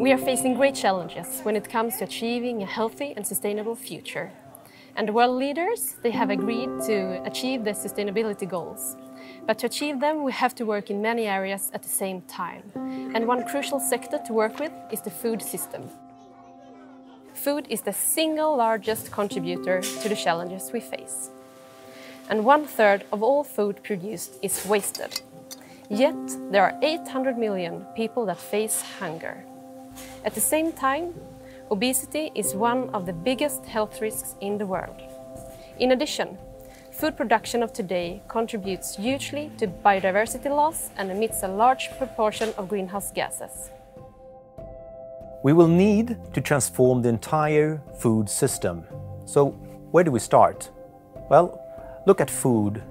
We are facing great challenges when it comes to achieving a healthy and sustainable future. And the world leaders, they have agreed to achieve the sustainability goals. But to achieve them, we have to work in many areas at the same time. And one crucial sector to work with is the food system. Food is the single largest contributor to the challenges we face. And 1/3 of all food produced is wasted. Yet, there are 800 million people that face hunger. At the same time, obesity is one of the biggest health risks in the world. In addition, food production of today contributes hugely to biodiversity loss and emits a large proportion of greenhouse gases. We will need to transform the entire food system. So, where do we start? Well, look at food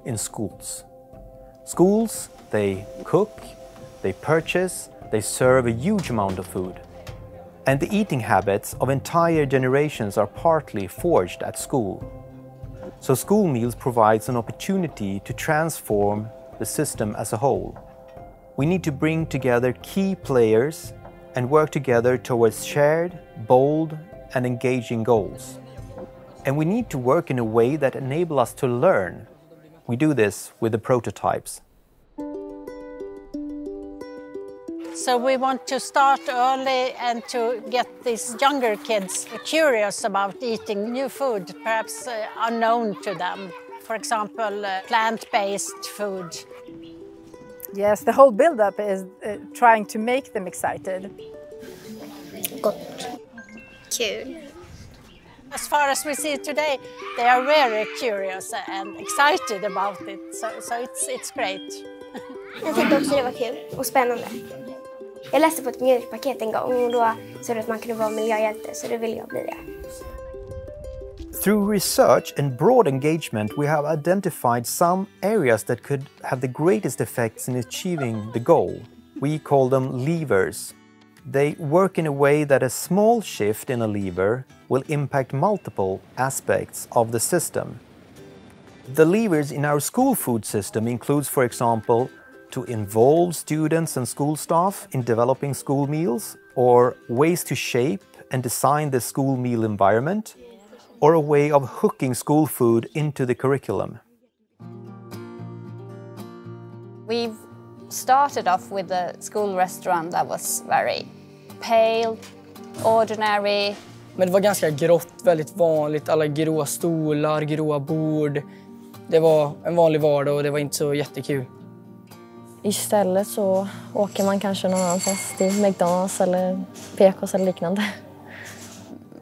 in schools. Schools, they cook, they purchase, they serve a huge amount of food. And the eating habits of entire generations are partly forged at school. So school meals provides an opportunity to transform the system as a whole. We need to bring together key players and work together towards shared, bold, and engaging goals. And we need to work in a way that enables us to learn. We do this with the prototypes. So we want to start early and to get these younger kids curious about eating new food, perhaps unknown to them. For example, plant-based food. Yes, the whole build-up is trying to make them excited. Gott. Kul. As far as we see today, they are very curious and excited about it, so it's great. Jag tyckte också det var kul och spännande. Jag läste på ett mjölkpaket en gång och då sa det att man kunde vara miljöhjälte, så det vill jag bli det. Through research and broad engagement, we have identified some areas that could have the greatest effects in achieving the goal. We call them levers. They work in a way that a small shift in a lever will impact multiple aspects of the system. The levers in our school food system includes, for example, to involve students and school staff in developing school meals, or ways to shape and design the school meal environment, or a way of hooking school food into the curriculum. We've started off with a school restaurant that was very pale, ordinary. Men det var ganska grått, väldigt vanligt. Alla gråa stolar, gråa bord. Det var en vanlig vardag och det var inte så jättekul. Istället så åker man kanske någon annanstans till McDonald's eller Pecos eller liknande.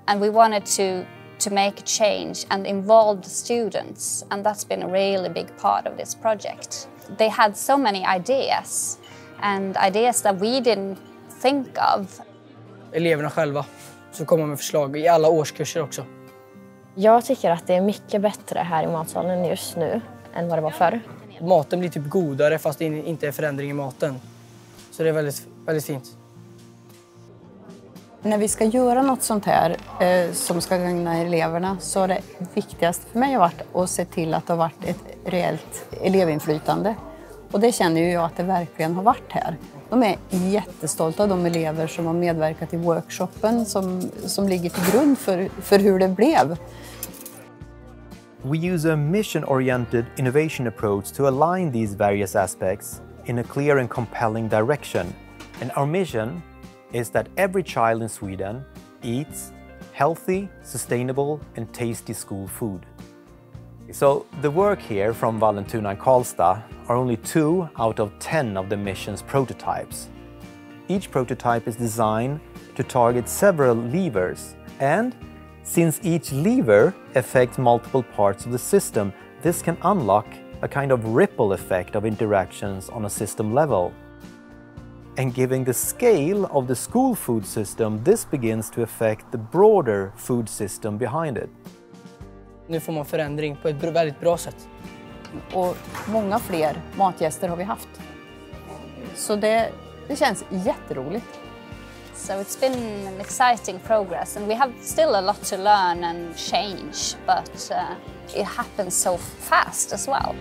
And we wanted to make a change and involve the students, and that's been a really big part of this project. They had so many ideas, and ideas that we didn't think of. Eleverna själva så kommer med förslag i alla årskurser också. Jag tycker att det är mycket bättre här i matsalen just nu än vad det var förr. Maten blir typ godare fast det inte är förändring i maten. Så det är väldigt, väldigt fint. När vi ska göra något sånt här som ska gagna eleverna så är det viktigast för mig har varit att se till att det har varit ett reellt elevinflytande. Och det känner ju jag att det verkligen har varit här. De är jättestolta av de elever som har medverkat i workshopen som ligger till grund för hur det blev. We use a mission-oriented innovation approach to align these various aspects in a clear and compelling direction. And our mission is that every child in Sweden eats healthy, sustainable and tasty school food. So the work here from Vallentuna and Karlstad are only 2 out of 10 of the mission's prototypes. Each prototype is designed to target several levers, and since each lever affects multiple parts of the system, this can unlock a kind of ripple effect of interactions on a system level. And given the scale of the school food system, this begins to affect the broader food system behind it. Nu får man förändring på ett väldigt bra sätt. Och många fler matgäster har vi haft. Så det känns jätteroligt. So it's been an exciting progress, and we have still a lot to learn and change, but it happens so fast as well.